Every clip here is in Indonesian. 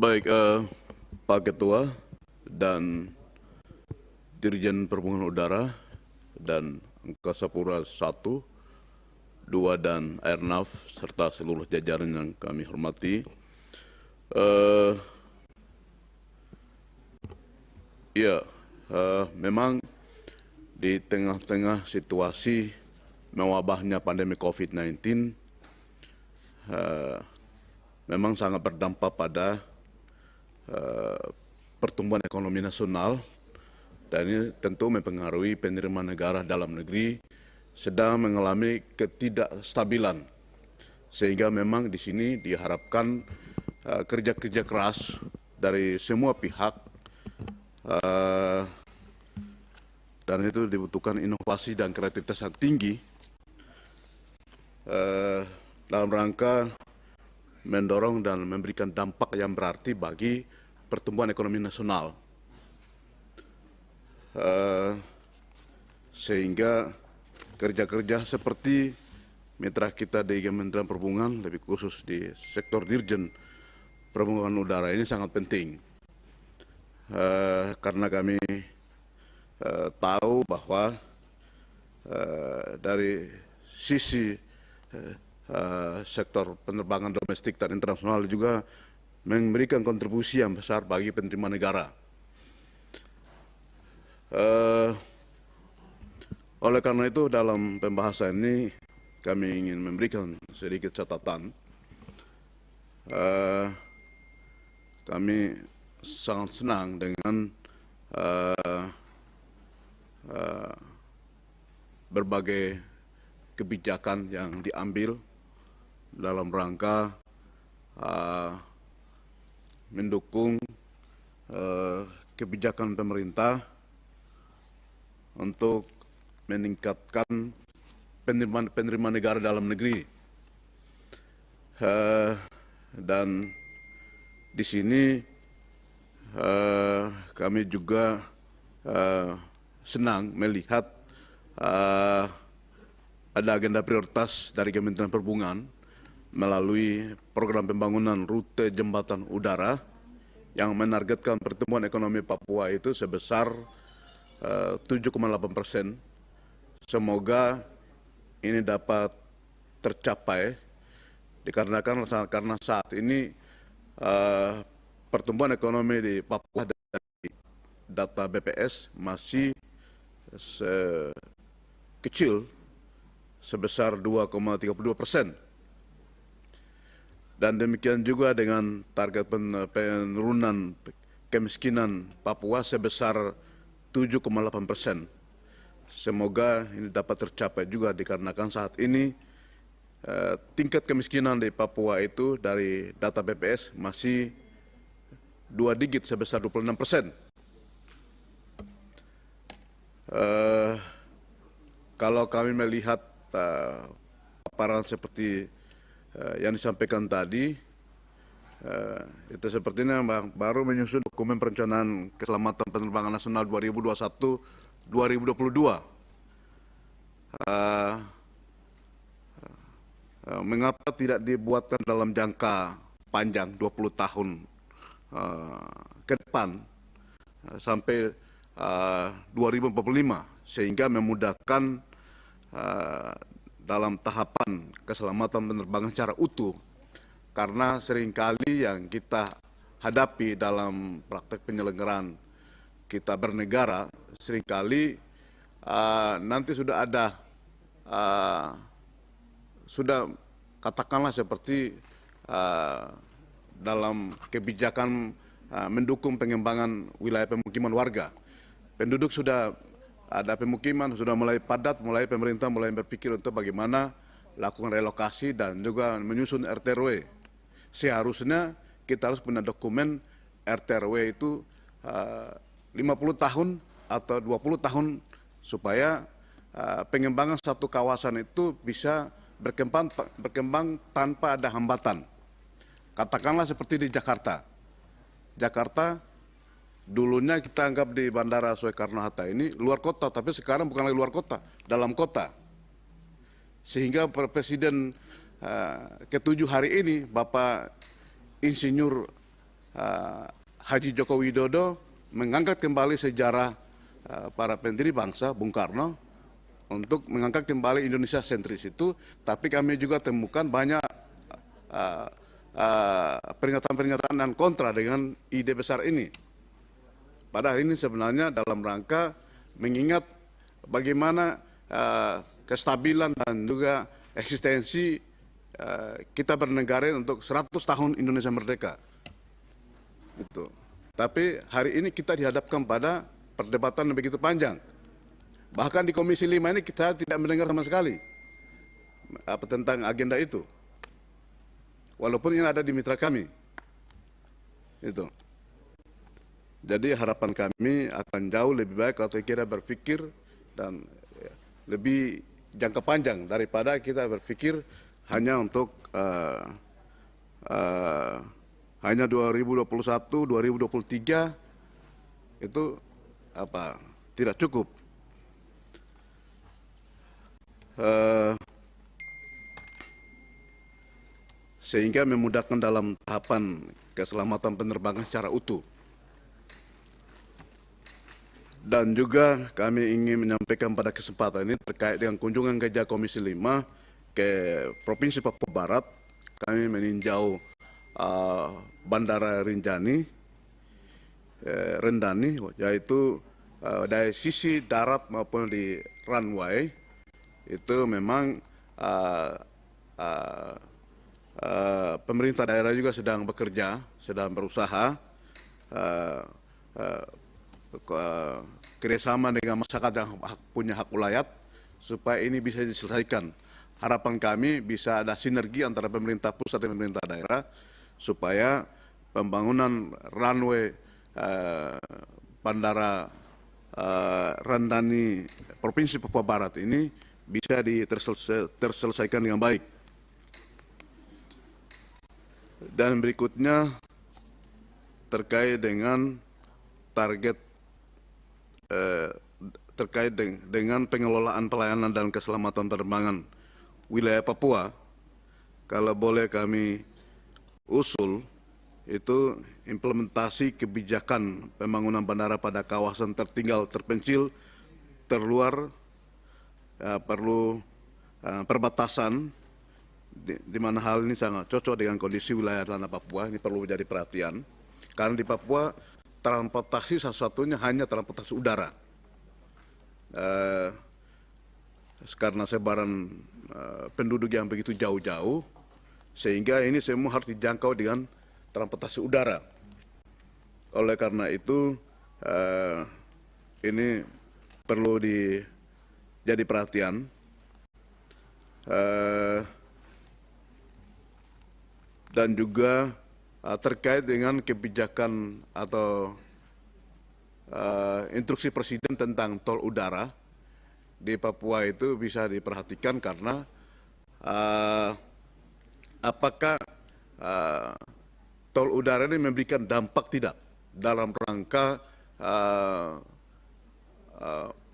Baik, Pak Ketua dan Dirjen Perhubungan Udara dan Angkasa Pura I, II, dan Airnav, serta seluruh jajaran yang kami hormati. Memang di tengah-tengah situasi mewabahnya pandemi COVID-19, memang sangat berdampak pada pertumbuhan ekonomi nasional, dan ini tentu mempengaruhi penerimaan negara dalam negeri sedang mengalami ketidakstabilan, sehingga memang di sini diharapkan kerja-kerja keras dari semua pihak, dan itu dibutuhkan inovasi dan kreativitas yang tinggi dalam rangka mendorong dan memberikan dampak yang berarti bagi pertumbuhan ekonomi nasional, sehingga kerja-kerja seperti mitra kita di Kementerian Perhubungan, lebih khusus di sektor Dirjen Perhubungan Udara ini sangat penting, karena kami tahu bahwa dari sisi sektor penerbangan domestik dan internasional juga memberikan kontribusi yang besar bagi penerimaan negara. Oleh karena itu, dalam pembahasan ini kami ingin memberikan sedikit catatan. Kami sangat senang dengan berbagai kebijakan yang diambil dalam rangka mendukung kebijakan pemerintah untuk meningkatkan penerimaan negara dalam negeri. Dan di sini kami juga senang melihat ada agenda prioritas dari Kementerian Perhubungan melalui program pembangunan rute jembatan udara yang menargetkan pertumbuhan ekonomi Papua itu sebesar 7,8%. Semoga ini dapat tercapai dikarenakan karena saat ini pertumbuhan ekonomi di Papua dari data BPS masih kecil sebesar 2,32%. Dan demikian juga dengan target penurunan kemiskinan Papua sebesar 7,8%. Semoga ini dapat tercapai juga dikarenakan saat ini tingkat kemiskinan di Papua itu dari data BPS masih 2 digit sebesar 26%. Kalau kami melihat paparan seperti yang disampaikan tadi, itu sepertinya baru menyusun dokumen perencanaan keselamatan penerbangan nasional 2021-2022. Mengapa tidak dibuatkan dalam jangka panjang 20 tahun ke depan sampai 2045, sehingga memudahkan dalam tahapan keselamatan penerbangan secara utuh, karena seringkali yang kita hadapi dalam praktek penyelenggaraan kita bernegara, seringkali nanti sudah ada, sudah katakanlah seperti dalam kebijakan mendukung pengembangan wilayah pemukiman warga. Penduduk sudah ada pemukiman, sudah mulai padat, mulai pemerintah mulai berpikir untuk bagaimana lakukan relokasi dan juga menyusun RT/RW. Seharusnya kita harus punya dokumen RT/RW itu 50 tahun atau 20 tahun supaya pengembangan satu kawasan itu bisa berkembang tanpa ada hambatan. Katakanlah seperti di Jakarta. Jakarta dulunya kita anggap di Bandara Soekarno-Hatta ini luar kota, tapi sekarang bukan lagi luar kota, dalam kota. Sehingga Presiden ke-7 hari ini, Bapak Insinyur Haji Joko Widodo mengangkat kembali sejarah para pendiri bangsa, Bung Karno, untuk mengangkat kembali Indonesia sentris itu, tapi kami juga temukan banyak peringatan-peringatan dan kontra dengan ide besar ini. Padahal ini sebenarnya dalam rangka mengingat bagaimana kestabilan dan juga eksistensi kita bernegara untuk 100 tahun Indonesia merdeka. Gitu. Tapi hari ini kita dihadapkan pada perdebatan yang begitu panjang. Bahkan di Komisi 5 ini kita tidak mendengar sama sekali tentang agenda itu. Walaupun ini ada di mitra kami. Itu. Jadi harapan kami akan jauh lebih baik kalau kita berpikir dan lebih jangka panjang daripada kita berpikir hanya untuk hanya 2021, 2023 itu tidak cukup. Sehingga memudahkan dalam tahapan keselamatan penerbangan secara utuh. Dan juga kami ingin menyampaikan pada kesempatan ini terkait dengan kunjungan kerja Komisi 5 ke Provinsi Papua Barat. Kami meninjau Bandara Rendani, yaitu dari sisi darat maupun di runway, itu memang pemerintah daerah juga sedang bekerja, sedang berusaha kerjasama dengan masyarakat yang punya hak ulayat supaya ini bisa diselesaikan. Harapan kami bisa ada sinergi antara pemerintah pusat dan pemerintah daerah supaya pembangunan runway Bandara Rendani Provinsi Papua Barat ini bisa terselesaikan dengan baik. Dan berikutnya terkait dengan target terkait dengan pengelolaan pelayanan dan keselamatan penerbangan wilayah Papua, kalau boleh kami usul itu implementasi kebijakan pembangunan bandara pada kawasan tertinggal, terpencil, terluar, perlu perbatasan, di mana hal ini sangat cocok dengan kondisi wilayah tanah Papua. Ini perlu menjadi perhatian, karena di Papua transportasi satu-satunya hanya transportasi udara. Karena sebaran penduduk yang begitu jauh-jauh, sehingga ini semua harus dijangkau dengan transportasi udara. Oleh karena itu, ini perlu jadi perhatian. Dan juga terkait dengan kebijakan atau instruksi Presiden tentang tol udara di Papua itu bisa diperhatikan, karena apakah tol udara ini memberikan dampak tidak dalam rangka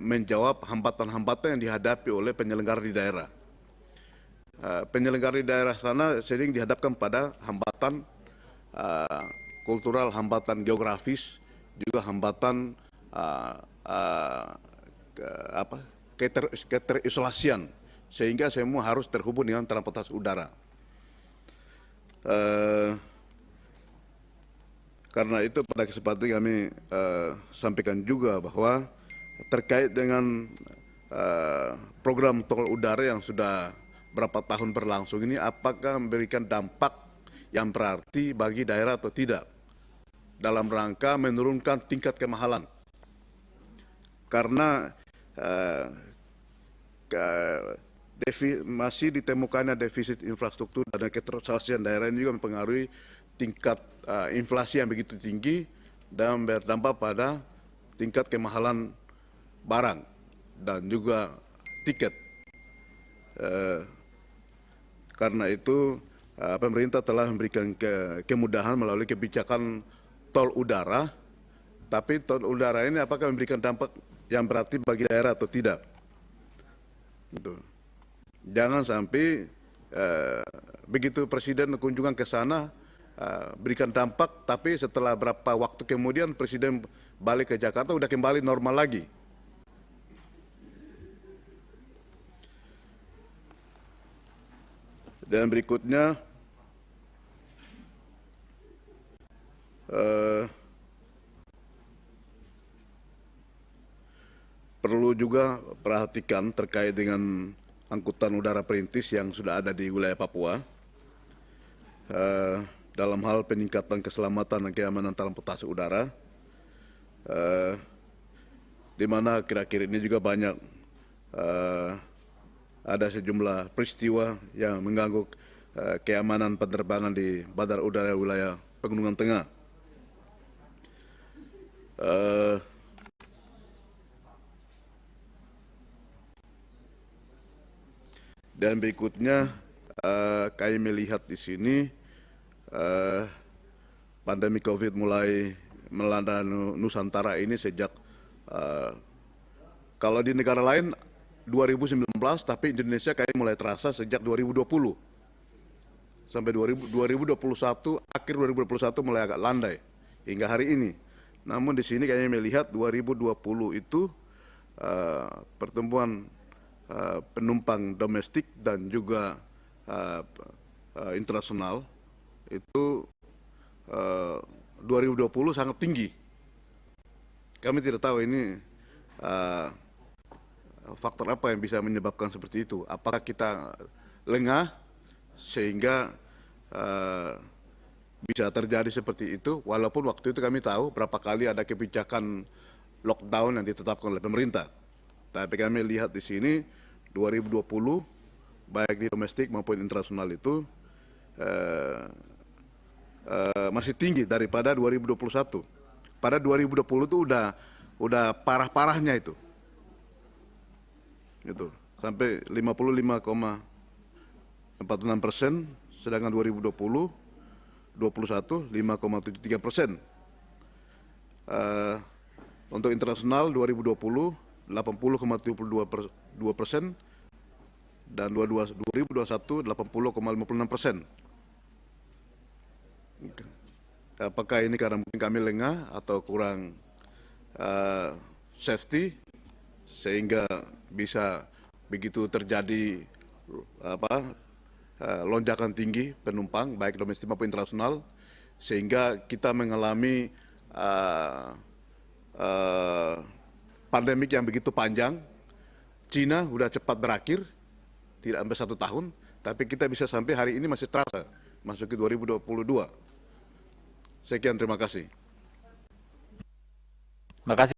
menjawab hambatan-hambatan yang dihadapi oleh penyelenggara di daerah. Penyelenggara di daerah sana sering dihadapkan pada hambatan kultural, hambatan geografis, juga hambatan keterisolasian, sehingga semua harus terhubung dengan transportasi udara. Karena itu pada kesempatan kami sampaikan juga bahwa terkait dengan program tol udara yang sudah berapa tahun berlangsung ini, apakah memberikan dampak yang berarti bagi daerah atau tidak dalam rangka menurunkan tingkat kemahalan. Karena masih ditemukannya defisit infrastruktur dan ketersediaan daerah ini juga mempengaruhi tingkat inflasi yang begitu tinggi dan berdampak pada tingkat kemahalan barang dan juga tiket. Karena itu pemerintah telah memberikan kemudahan melalui kebijakan tol udara, tapi tol udara ini apakah memberikan dampak yang berarti bagi daerah atau tidak? Gitu. Jangan sampai begitu Presiden kunjungan ke sana, berikan dampak, tapi setelah berapa waktu kemudian Presiden balik ke Jakarta udah kembali normal lagi. Dan berikutnya, perlu juga perhatikan terkait dengan angkutan udara perintis yang sudah ada di wilayah Papua. Dalam hal peningkatan keselamatan dan keamanan transportasi udara, di mana kira-kira ini juga banyak ada sejumlah peristiwa yang mengganggu keamanan penerbangan di Bandara Udara wilayah Pegunungan Tengah. Dan berikutnya kami melihat di sini pandemi COVID mulai melanda Nusantara ini sejak kalau di negara lain 2019, tapi Indonesia kayak mulai terasa sejak 2020 sampai 2021, akhir 2021 mulai agak landai hingga hari ini. Namun di sini kayaknya melihat 2020 itu pertumbuhan penumpang domestik dan juga internasional itu 2020 sangat tinggi. Kami tidak tahu ini faktor apa yang bisa menyebabkan seperti itu. Apakah kita lengah sehingga bisa terjadi seperti itu, walaupun waktu itu kami tahu berapa kali ada kebijakan lockdown yang ditetapkan oleh pemerintah. Tapi kami lihat di sini 2020 baik di domestik maupun internasional itu masih tinggi daripada 2021. Pada 2020 itu udah parah-parahnya itu. Gitu. Sampai 55,46%, sedangkan 2020 21 5,73%. Untuk internasional 2020 80,72% dan 2021 80,56%. Apakah ini karena mungkin kami lengah atau kurang safety sehingga bisa begitu terjadi lonjakan tinggi penumpang baik domestik maupun internasional, sehingga kita mengalami pandemik yang begitu panjang. Cina sudah cepat berakhir, tidak sampai 1 tahun, tapi kita bisa sampai hari ini masih terasa masuk ke 2022. Sekian, terima kasih. Terima kasih.